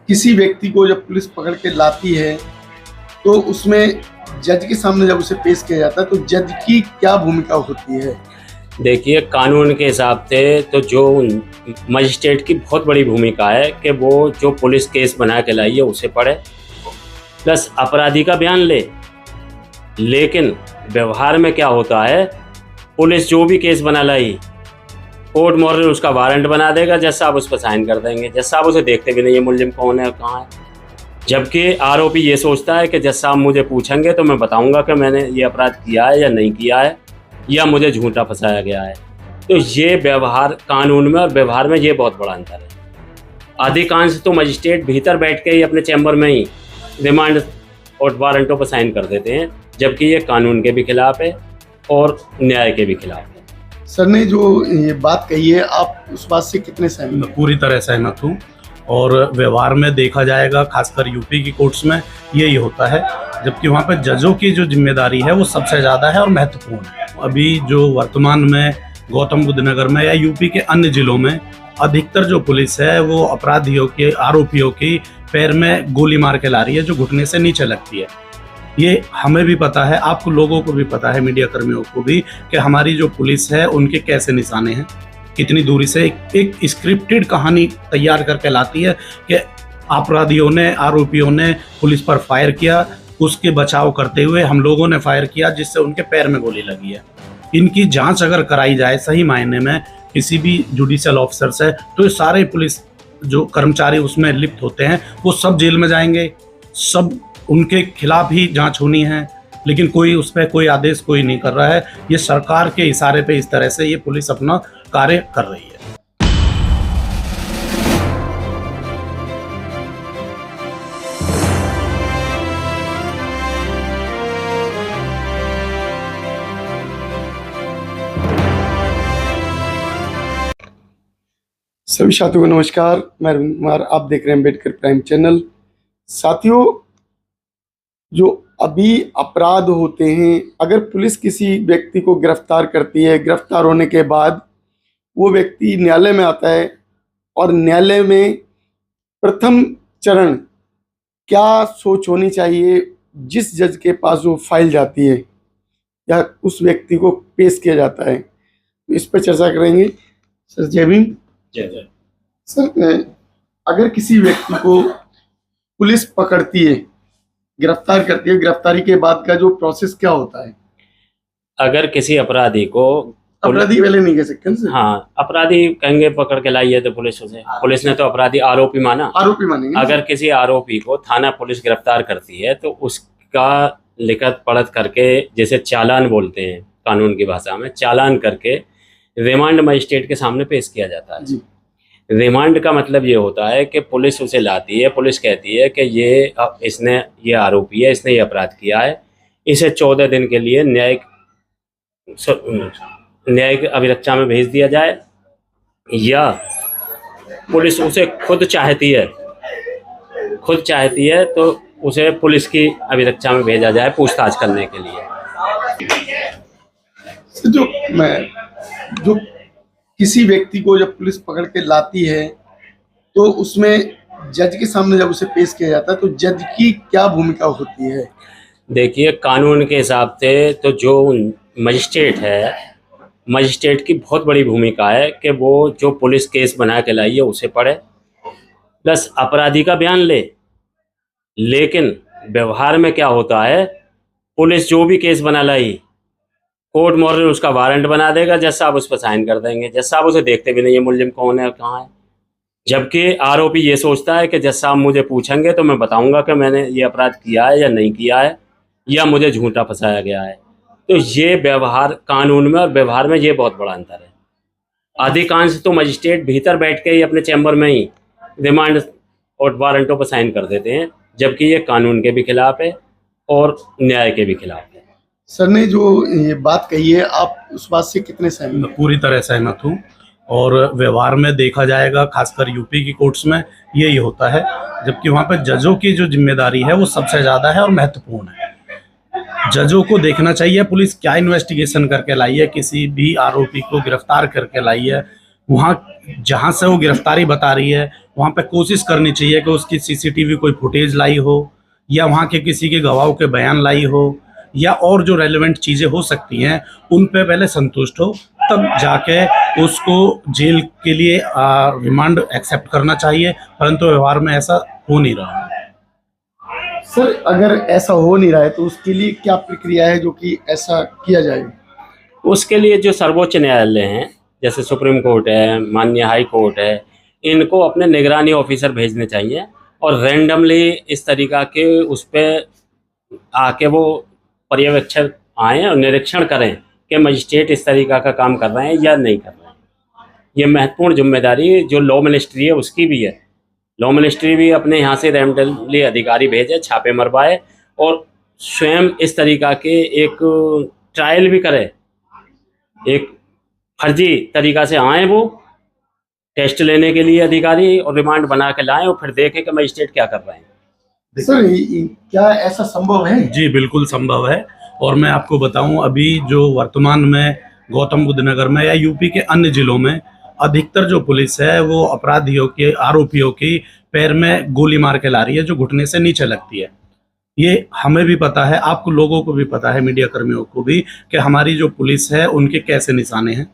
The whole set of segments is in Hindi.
किसी व्यक्ति को जब पुलिस पकड़ के लाती है तो उसमें जज के सामने जब उसे पेश किया जाता है तो जज की क्या भूमिका होती है? देखिए, कानून के हिसाब से तो जो मजिस्ट्रेट की बहुत बड़ी भूमिका है कि वो जो पुलिस केस बना के लाई है उसे पढ़े, प्लस अपराधी का बयान ले। लेकिन व्यवहार में क्या होता है, पुलिस जो भी केस बना लाई, कोर्ट मॉर्डर उसका वारंट बना देगा, जज साहब उस पर साइन कर देंगे। जज साहब उसे देखते भी नहीं है मुलजिम कौन है कहाँ है। जबकि आरोपी ये सोचता है कि जज साहब मुझे पूछेंगे तो मैं बताऊंगा कि मैंने ये अपराध किया है या नहीं किया है, या मुझे झूठा फंसाया गया है। तो ये व्यवहार कानून में और व्यवहार में ये बहुत बड़ा अंतर है। अधिकांश तो मजिस्ट्रेट भीतर बैठ के ही अपने चैम्बर में ही रिमांड और वारंटों पर साइन कर देते हैं, जबकि ये कानून के भी खिलाफ है और न्याय के भी खिलाफ है। सर ने जो ये बात कही है, आप उस बात से कितने सहमत? मैं पूरी तरह सहमत हूँ। और व्यवहार में देखा जाएगा, खासकर यूपी की कोर्ट्स में यही होता है, जबकि वहाँ पर जजों की जो जिम्मेदारी है वो सबसे ज़्यादा है और महत्वपूर्ण है। अभी जो वर्तमान में गौतम बुद्ध नगर में या यूपी के अन्य जिलों में अधिकतर जो पुलिस है वो अपराधियों के, आरोपियों की पैर में गोली मार के ला रही है, जो घुटने से नीचे लगती है। ये हमें भी पता है, आपको लोगों को भी पता है, मीडिया कर्मियों को भी, कि हमारी जो पुलिस है उनके कैसे निशाने हैं, कितनी दूरी से एक स्क्रिप्टेड कहानी तैयार करके लाती है कि अपराधियों ने, आरोपियों ने पुलिस पर फायर किया, उसके बचाव करते हुए हम लोगों ने फायर किया जिससे उनके पैर में गोली लगी है। इनकी जांच अगर कराई जाए सही मायने में किसी भी जुडिशियल ऑफिसर से, तो ये सारे पुलिस जो कर्मचारी उसमें लिप्त होते हैं वो सब जेल में जाएंगे, सब उनके खिलाफ ही जांच होनी है। लेकिन कोई उस पर कोई आदेश कोई नहीं कर रहा है। ये सरकार के इशारे पे इस तरह से ये पुलिस अपना कार्य कर रही है। सभी साथियों को नमस्कार, मैं अरविंद कुमार, आप देख रहे हैं अम्बेडकर प्राइम चैनल। साथियों, जो अभी अपराध होते हैं, अगर पुलिस किसी व्यक्ति को गिरफ्तार करती है, गिरफ्तार होने के बाद वो व्यक्ति न्यायालय में आता है और न्यायालय में प्रथम चरण क्या सोच होनी चाहिए, जिस जज के पास वो फाइल जाती है या उस व्यक्ति को पेश किया जाता है, तो इस पर चर्चा करेंगे। सर जय भीम। जय। सर, अगर किसी व्यक्ति को पुलिस पकड़ती है, गिरफ्तार करती है, गिरफ्तारी के बाद का जो प्रोसेस क्या होता है? अगर किसी अपराधी को, अपराधी पहले नहीं कह सकते सर। हाँ, अपराधी कहेंगे, पकड़ के लाई है तो पुलिस उसे, पुलिस ने तो अपराधी आरोपी मानेंगे। अगर किसी आरोपी को थाना पुलिस गिरफ्तार करती है तो उसका लिखत पढ़त करके, जैसे चालान बोलते हैं कानून की भाषा में, चालान करके रिमांड मजिस्ट्रेट के सामने पेश किया जाता है। रिमांड का मतलब ये होता है कि पुलिस उसे लाती है, पुलिस कहती है कि ये आरोपी है, इसने ये अपराध किया है, इसे 14 दिन के लिए न्यायिक अभिरक्षा में भेज दिया जाए, या पुलिस उसे खुद चाहती है तो उसे पुलिस की अभिरक्षा में भेजा जाए पूछताछ करने के लिए। जो किसी व्यक्ति को जब पुलिस पकड़ के लाती है तो उसमें जज के सामने जब उसे पेश किया जाता है तो जज की क्या भूमिका होती है? देखिए, कानून के हिसाब से तो जो मजिस्ट्रेट है, मजिस्ट्रेट की बहुत बड़ी भूमिका है कि वो जो पुलिस केस बना के लाई है उसे पढ़े, प्लस अपराधी का बयान ले। लेकिन व्यवहार में क्या होता है, पुलिस जो भी केस बना लाई, कोर्ट मॉर्डर उसका वारंट बना देगा, जज साहब उस पर साइन कर देंगे। जज साहब उसे देखते भी नहीं है मुलजिम कौन है कहाँ है। जबकि आरोपी ये सोचता है कि जज साहब मुझे पूछेंगे तो मैं बताऊंगा कि मैंने ये अपराध किया है या नहीं किया है, या मुझे झूठा फंसाया गया है। तो ये व्यवहार कानून में और व्यवहार में ये बहुत बड़ा अंतर है। अधिकांश तो मजिस्ट्रेट भीतर बैठ के ही अपने चैम्बर में ही रिमांड और वारंटों पर साइन कर देते हैं, जबकि ये कानून के भी खिलाफ है और न्याय के भी खिलाफ है। सर ने जो ये बात कही है, आप उस बात से कितने सहमत? मैं पूरी तरह सहमत हूँ। और व्यवहार में देखा जाएगा, खासकर यूपी की कोर्ट्स में यही होता है, जबकि वहाँ पर जजों की जो जिम्मेदारी है वो सबसे ज़्यादा है और महत्वपूर्ण है। जजों को देखना चाहिए पुलिस क्या इन्वेस्टिगेशन करके लाई है, किसी भी आरोपी को गिरफ्तार करके लाई है, वहाँ जहाँ से वो गिरफ्तारी बता रही है वहाँ पे कोशिश करनी चाहिए कि उसकी सीसीटीवी कोई फुटेज लाई हो, या वहाँ के किसी के गवाहों के बयान लाई हो, या और जो रेलेवेंट चीज़ें हो सकती हैं उन पे पहले संतुष्ट हो, तब जाके उसको जेल के लिए रिमांड एक्सेप्ट करना चाहिए। परंतु व्यवहार में ऐसा हो नहीं रहा है। सर अगर ऐसा हो नहीं रहा है तो उसके लिए क्या प्रक्रिया है जो कि ऐसा किया जाए? उसके लिए जो सर्वोच्च न्यायालय हैं, जैसे सुप्रीम कोर्ट है, माननीय हाई कोर्ट है, इनको अपने निगरानी ऑफिसर भेजने चाहिए और रैंडमली इस तरीक़ा के उस पे आके वो पर्यवेक्षक आएँ और निरीक्षण करें कि मजिस्ट्रेट इस तरीक़ा का काम कर रहे हैं या नहीं कर रहे हैं। ये महत्वपूर्ण जिम्मेदारी जो लॉ मिनिस्ट्री है उसकी भी है। लॉ मिनिस्ट्री भी अपने यहाँ से रैंडमली अधिकारी भेजे, छापे मरवाए और स्वयं इस तरीक़ा के एक ट्रायल भी करे, एक फर्जी तरीक़ा से आएँ वो टेस्ट लेने के लिए अधिकारी और रिमांड बना के लाएं और फिर देखें कि मजिस्ट्रेट क्या कर रहे हैं। सर क्या ऐसा संभव है? जी बिल्कुल संभव है। और मैं आपको बताऊं, अभी जो वर्तमान में गौतम बुद्ध नगर में या यूपी के अन्य जिलों में अधिकतर जो पुलिस है वो अपराधियों के, आरोपियों की पैर में गोली मार के ला रही है जो घुटने से नीचे लगती है। ये हमें भी पता है, आपको लोगों को भी पता है, मीडिया कर्मियों को भी, कि हमारी जो पुलिस है उनके कैसे निशाने हैं,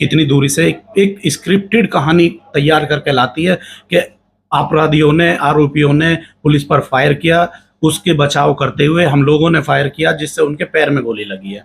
कितनी दूरी से एक स्क्रिप्टेड कहानी तैयार करके लाती है कि अपराधियों ने, आरोपियों ने पुलिस पर फायर किया, उसके बचाव करते हुए हम लोगों ने फायर किया जिससे उनके पैर में गोली लगी है।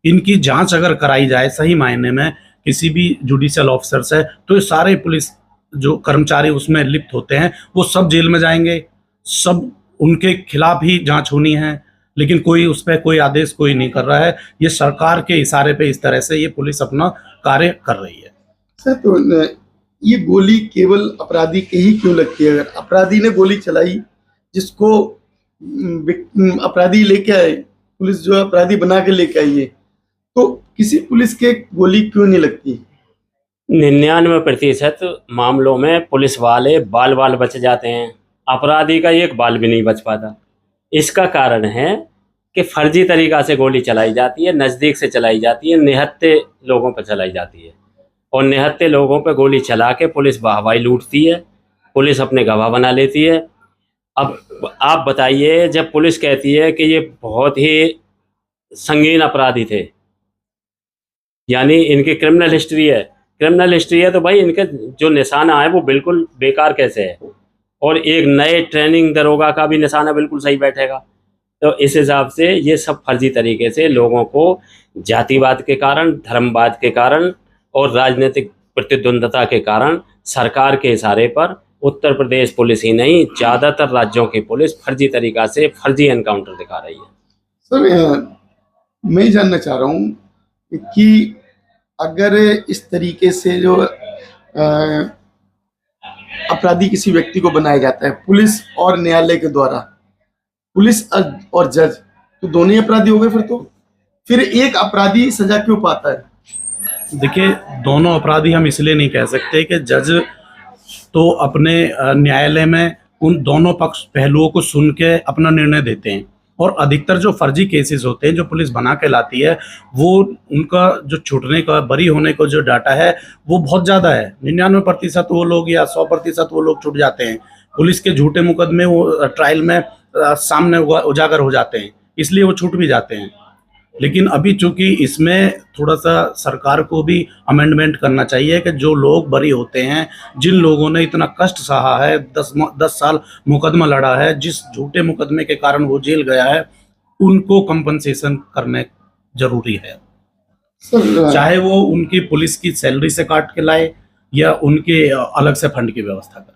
इनकी जांच अगर कराई जाए सही मायने में किसी भी जुडिशियल ऑफिसर से, तो ये सारे पुलिस जो कर्मचारी उसमें लिप्त होते हैं वो सब जेल में जाएंगे, सब उनके खिलाफ ही जांच होनी है, लेकिन कोई उस पर कोई आदेश कोई नहीं कर रहा है। ये सरकार के इशारे पे इस तरह से ये पुलिस अपना कार्य कर रही है। सर तो ये गोली केवल अपराधी के ही क्यों लगती है? अगर अपराधी ने गोली चलाई, जिसको अपराधी लेके आए, पुलिस जो अपराधी बना के लेके आई है, तो किसी पुलिस के गोली क्यों नहीं लगती? 99% मामलों में पुलिस वाले बाल बाल बच जाते हैं, अपराधी का एक बाल भी नहीं बच पाता। इसका कारण है कि फर्जी तरीक़ा से गोली चलाई जाती है, नज़दीक से चलाई जाती है, निहत्थे लोगों पर चलाई जाती है और निहत्थे लोगों पर गोली चला के पुलिस वाहवाही लूटती है, पुलिस अपने गवाह बना लेती है। अब आप बताइए, जब पुलिस कहती है कि ये बहुत ही संगीन अपराधी थे, यानी इनकी क्रिमिनल हिस्ट्री है, तो भाई इनके जो निशाना है वो बिल्कुल बेकार कैसे है, और एक नए ट्रेनिंग दरोगा का भी निशाना बिल्कुल सही बैठेगा। तो इस हिसाब से ये सब फर्जी तरीके से लोगों को जातिवाद के कारण, धर्मवाद के कारण और राजनीतिक प्रतिद्वंद्विता के कारण सरकार के इशारे पर उत्तर प्रदेश पुलिस ही नहीं, ज़्यादातर राज्यों की पुलिस फर्जी तरीक़ा से फर्जी एनकाउंटर दिखा रही है। सर मैं जानना चाह रहा हूँ कि अगर इस तरीके से जो अपराधी किसी व्यक्ति को बनाया जाता है पुलिस और न्यायालय के द्वारा, पुलिस और जज तो दोनों ही अपराधी हो गए, फिर एक अपराधी सजा क्यों पाता है? देखिए, दोनों अपराधी हम इसलिए नहीं कह सकते कि जज तो अपने न्यायालय में उन दोनों पक्ष पहलुओं को सुन के अपना निर्णय देते हैं, और अधिकतर जो फर्जी केसेस होते हैं जो पुलिस बना के लाती है वो उनका जो छूटने का, बरी होने का जो डाटा है वो बहुत ज़्यादा है। 99% वो लोग या 100% वो लोग छूट जाते हैं। पुलिस के झूठे मुकदमे वो ट्रायल में सामने उजागर हो जाते हैं, इसलिए वो छूट भी जाते हैं। लेकिन अभी चूंकि इसमें थोड़ा सा सरकार को भी अमेंडमेंट करना चाहिए कि जो लोग बरी होते हैं, जिन लोगों ने इतना कष्ट सहा है, 10 साल मुकदमा लड़ा है, जिस झूठे मुकदमे के कारण वो जेल गया है, उनको कंपनसेशन करने जरूरी है। चाहे वो उनकी पुलिस की सैलरी से काट के लाए या उनके अलग से फंड की व्यवस्था करे।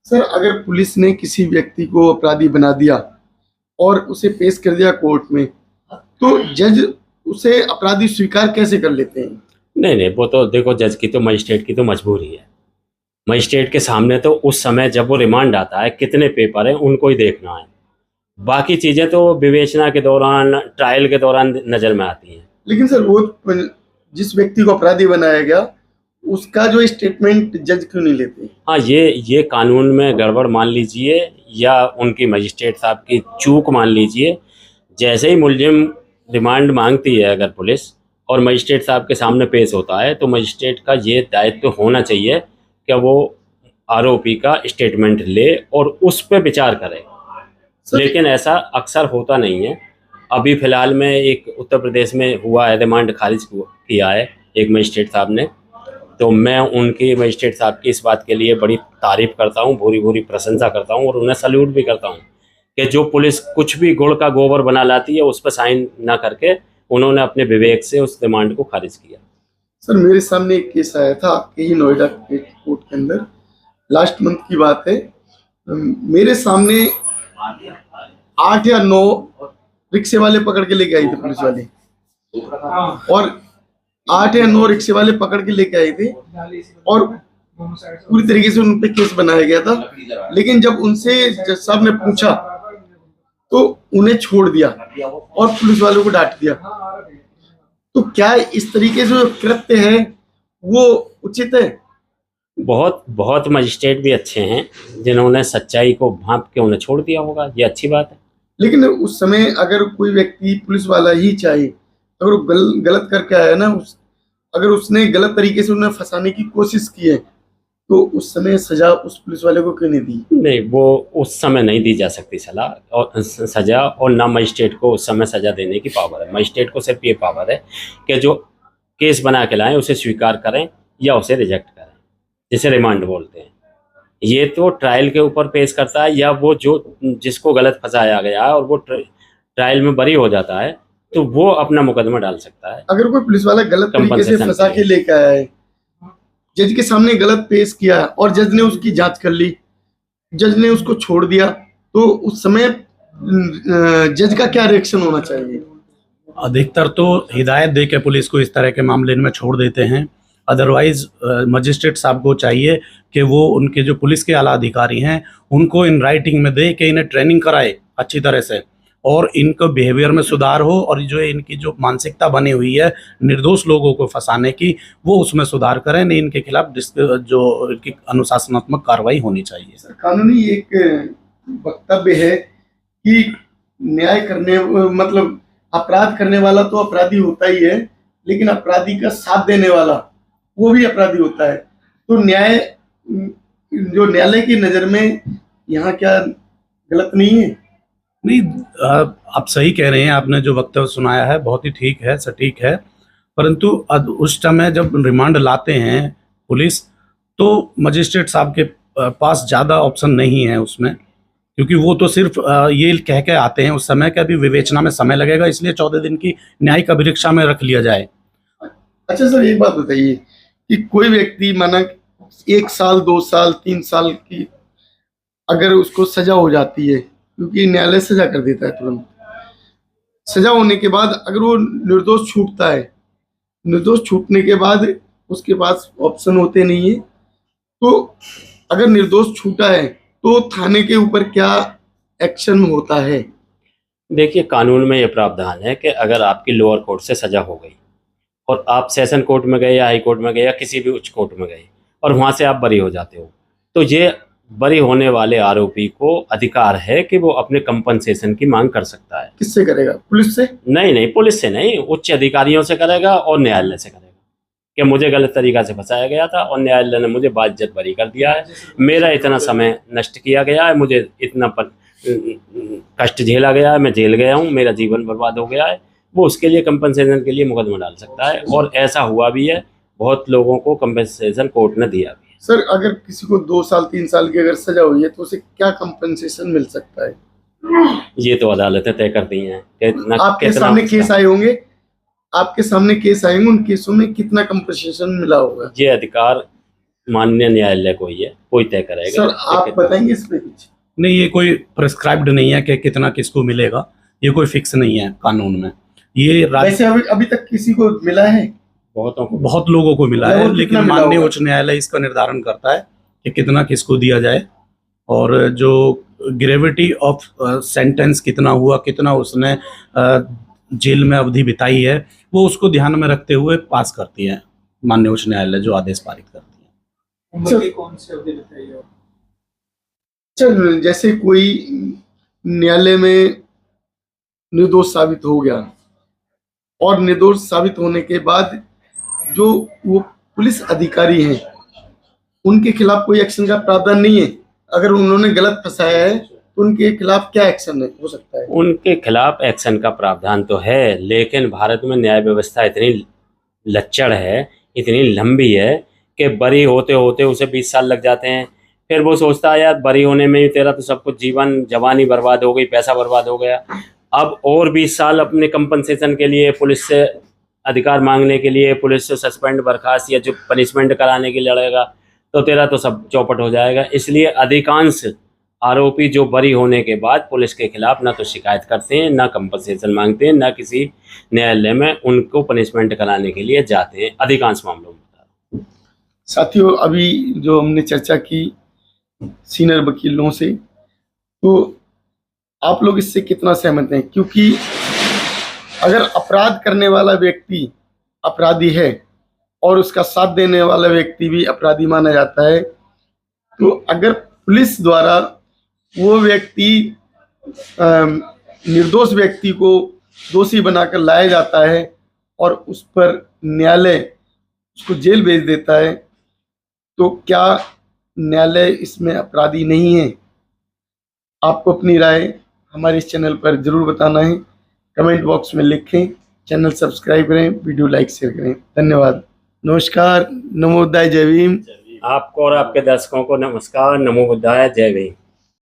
सर अगर पुलिस ने किसी व्यक्ति को अपराधी बना दिया और उसे पेश कर दिया कोर्ट में, तो जज उसे अपराधी स्वीकार कैसे कर लेते हैं? नहीं, वो तो देखो, जज की तो, मजिस्ट्रेट की तो मजबूरी है। मजिस्ट्रेट के सामने तो उस समय जब वो रिमांड आता है, कितने पेपर हैं उनको ही देखना है, बाकी चीज़ें तो विवेचना के दौरान, ट्रायल के दौरान नज़र में आती हैं। लेकिन सर वो जिस व्यक्ति को अपराधी बनाया गया उसका जो स्टेटमेंट जज क्यों नहीं लेते? हाँ, ये कानून में गड़बड़ मान लीजिए या उनकी मजिस्ट्रेट साहब की चूक मान लीजिए। जैसे ही मुलजिम रिमांड मांगती है अगर पुलिस, और मजिस्ट्रेट साहब के सामने पेश होता है, तो मजिस्ट्रेट का ये दायित्व होना चाहिए कि वो आरोपी का स्टेटमेंट ले और उस पर विचार करे। लेकिन ऐसा अक्सर होता नहीं है। अभी फ़िलहाल में एक उत्तर प्रदेश में हुआ है, रिमांड खारिज किया है एक मजिस्ट्रेट साहब ने। तो मैं उनकी मजिस्ट्रेट साहब की इस बात के लिए बड़ी तारीफ़ करता हूँ, भूरी भूरी प्रशंसा करता हूँ और उन्हें सल्यूट भी करता हूँ कि जो पुलिस कुछ भी गुड़ का गोबर बना लाती है उस पर साइन ना करके उन्होंने अपने विवेक से उस डिमांड को खारिज किया। सर मेरे सामने एक केस आया था आपके ही नोएडा के कोर्ट के अंदर, लास्ट मंथ की बात है। मेरे सामने 8 या 9 रिक्शे वाले पकड़ के लेके आई थी पुलिस वाले, और 8 या 9 रिक्शे वाले पकड़ के लेके आए थे और पूरी तरीके से उन पे केस बनाया गया था। लेकिन जब उनसे जज साहब ने पूछा तो उन्हें छोड़ दिया और पुलिस वालों को डांट दिया। तो क्या इस तरीके से जो कृत्य है वो उचित है? बहुत बहुत मजिस्ट्रेट भी अच्छे हैं जिन्होंने सच्चाई को भांप के उन्हें छोड़ दिया होगा, ये अच्छी बात है। लेकिन उस समय अगर कोई व्यक्ति पुलिस वाला ही चाहे, अगर वो गलत करके आया ना, अगर उसने गलत तरीके से उन्हें फंसाने की कोशिश की है, तो उस समय सजा उस पुलिस वाले को क्यों नहीं दी? नहीं, वो उस समय नहीं दी जा सकती सलाह और सजा, और ना मजिस्ट्रेट को उस समय सजा देने की पावर है। मजिस्ट्रेट को सिर्फ ये पावर है कि जो केस बना के लाएं उसे स्वीकार करें या उसे रिजेक्ट करें, जिसे रिमांड बोलते हैं। ये तो ट्रायल के ऊपर पेश करता है, या वो जो जिसको गलत फंसाया गया है और वो ट्रायल में बरी हो जाता है तो वो अपना मुकदमा डाल सकता है। अगर कोई पुलिस वाला गलत तरीके से फंसा के लेके आया है, जज के सामने गलत पेश किया और जज ने उसकी जांच कर ली, जज ने उसको छोड़ दिया, तो उस समय जज का क्या रिएक्शन होना चाहिए? अधिकतर तो हिदायत दे के पुलिस को इस तरह के मामले में छोड़ देते हैं। अदरवाइज मजिस्ट्रेट साहब को चाहिए कि वो उनके जो पुलिस के आला अधिकारी हैं उनको इन राइटिंग में दे के इन्हें ट्रेनिंग कराए अच्छी तरह से, और इनका बिहेवियर में सुधार हो, और जो इनकी जो मानसिकता बनी हुई है निर्दोष लोगों को फंसाने की, वो उसमें सुधार करें। नहीं, इनके खिलाफ जो इनकी अनुशासनात्मक कार्रवाई होनी चाहिए। सर कानूनी एक वक्तव्य है कि न्याय करने मतलब अपराध करने वाला तो अपराधी होता ही है, लेकिन अपराधी का साथ देने वाला वो भी अपराधी होता है। तो न्याय जो न्यायालय की नजर में यहाँ क्या गलत नहीं है? नहीं, आप सही कह रहे हैं। आपने जो वक्तव्य सुनाया है बहुत ही ठीक है, सटीक है। परंतु उस समय जब रिमांड लाते हैं पुलिस, तो मजिस्ट्रेट साहब के पास ज़्यादा ऑप्शन नहीं है उसमें, क्योंकि वो तो सिर्फ ये कह के आते हैं। उस समय का भी विवेचना में समय लगेगा, इसलिए 14 दिन की न्यायिक अभिरक्षा में रख लिया जाए। अच्छा सर, एक बात बताइए कि कोई व्यक्ति माना 1 साल 2 साल 3 साल की अगर उसको सजा हो जाती है, क्योंकि न्यायालय सजा कर देता है तुरंत, सजा होने के बाद अगर वो निर्दोष छूटता है, निर्दोष छूटने के बाद उसके पास ऑप्शन होते नहीं है, तो अगर निर्दोष छूटा है तो थाने के ऊपर क्या एक्शन होता है? देखिए, कानून में ये प्रावधान है कि अगर आपकी लोअर कोर्ट से सजा हो गई और आप सेशन कोर्ट में गए या हाई कोर्ट में गए या किसी भी उच्च कोर्ट में गए और वहाँ से आप बरी हो जाते हो, तो ये बरी होने वाले आरोपी को अधिकार है कि वो अपने कंपनसेशन की मांग कर सकता है। किससे करेगा? पुलिस से? नहीं, पुलिस से नहीं, उच्च अधिकारियों से करेगा और न्यायालय से करेगा कि मुझे गलत तरीका से फंसाया गया था और न्यायालय ने मुझे बाइज्जत बरी कर दिया है, मेरा इतना समय नष्ट किया गया है, मुझे इतना कष्ट झेला गया है, मैं जेल गया हूँ, मेरा जीवन बर्बाद हो गया है, वो उसके लिए कंपनसेशन के लिए मुकदमा डाल सकता है। और ऐसा हुआ भी है, बहुत लोगों को कंपनसेशन कोर्ट ने दिया भी है। सर अगर किसी को 2 साल 3 साल की अगर सजा हुई है तो उसे क्या कंपनसेशन मिल सकता है? ये तो अदालतें तय करती हैं। आपके सामने केस आए होंगे, आपके सामने केस आए होंगे, उन केसों में कितना कंपनसेशन मिला होगा? ये अधिकार माननीय न्यायालय को ही है, कोई तय करेगा। सर आप बताएंगे इस पे कुछ? नहीं, ये कोई प्रिस्क्राइब्ड नहीं है कि कितना किसको मिलेगा, ये कोई फिक्स नहीं है कानून में। ये वैसे अभी तक किसी को मिला है? बहुत लोगों को मिला है, लेकिन माननीय उच्च न्यायालय इसका निर्धारण करता है कि कितना किसको दिया जाए, और जो ग्रेविटी ऑफ सेंटेंस कितना हुआ, कितना उसने जेल में अवधि बिताई है, वो उसको ध्यान में रखते हुए पास करती है माननीय उच्च न्यायालय जो आदेश पारित करती है। उम्र की कौन सी अवधि बताई है? चल, जैसे कोई न्यायालय में निर्दोष साबित हो गया और निर्दोष साबित होने के बाद जो वो पुलिस अधिकारी हैं उनके खिलाफ कोई एक्शन का प्रावधान नहीं है? अगर उन्होंने गलत फंसाया है तो उनके खिलाफ क्या एक्शन हो सकता है? उनके खिलाफ एक्शन का प्रावधान तो है, लेकिन भारत में न्याय व्यवस्था इतनी लच्चड़ है, इतनी लंबी है कि बरी होते होते उसे 20 साल लग जाते हैं। फिर वो सोचता है यार बरी होने में ही तेरा तो सब कुछ जीवन जवानी बर्बाद हो गई, पैसा बर्बाद हो गया, अब और 20 साल अपने कंपनसेशन के लिए, पुलिस से अधिकार मांगने के लिए, पुलिस से सस्पेंड बर्खास्त या जो पनिशमेंट कराने के लिए लड़ेगा, तो तेरा तो सब चौपट हो जाएगा। इसलिए अधिकांश आरोपी जो बरी होने के बाद पुलिस के खिलाफ ना तो शिकायत करते हैं, ना कंपनसेशन मांगते हैं, ना किसी न्यायालय में उनको पनिशमेंट कराने के लिए जाते हैं, अधिकांश मामलों में। साथियों, अभी जो हमने चर्चा की सीनियर वकीलों से, तो आप लोग इससे कितना सहमत हैं? क्योंकि अगर अपराध करने वाला व्यक्ति अपराधी है और उसका साथ देने वाला व्यक्ति भी अपराधी माना जाता है, तो अगर पुलिस द्वारा वो व्यक्ति निर्दोष व्यक्ति को दोषी बनाकर लाया जाता है और उस पर न्यायालय उसको जेल भेज देता है, तो क्या न्यायालय इसमें अपराधी नहीं है? आपको अपनी राय हमारे इस चैनल पर जरूर बताना है, कमेंट बॉक्स में लिखें, चैनल सब्सक्राइब करें, वीडियो लाइक शेयर करें। धन्यवाद। नमस्कार, नमो बुद्धाय, जय भीम। आपको और आपके दर्शकों को नमस्कार, नमो बुद्धाय, जय भीम।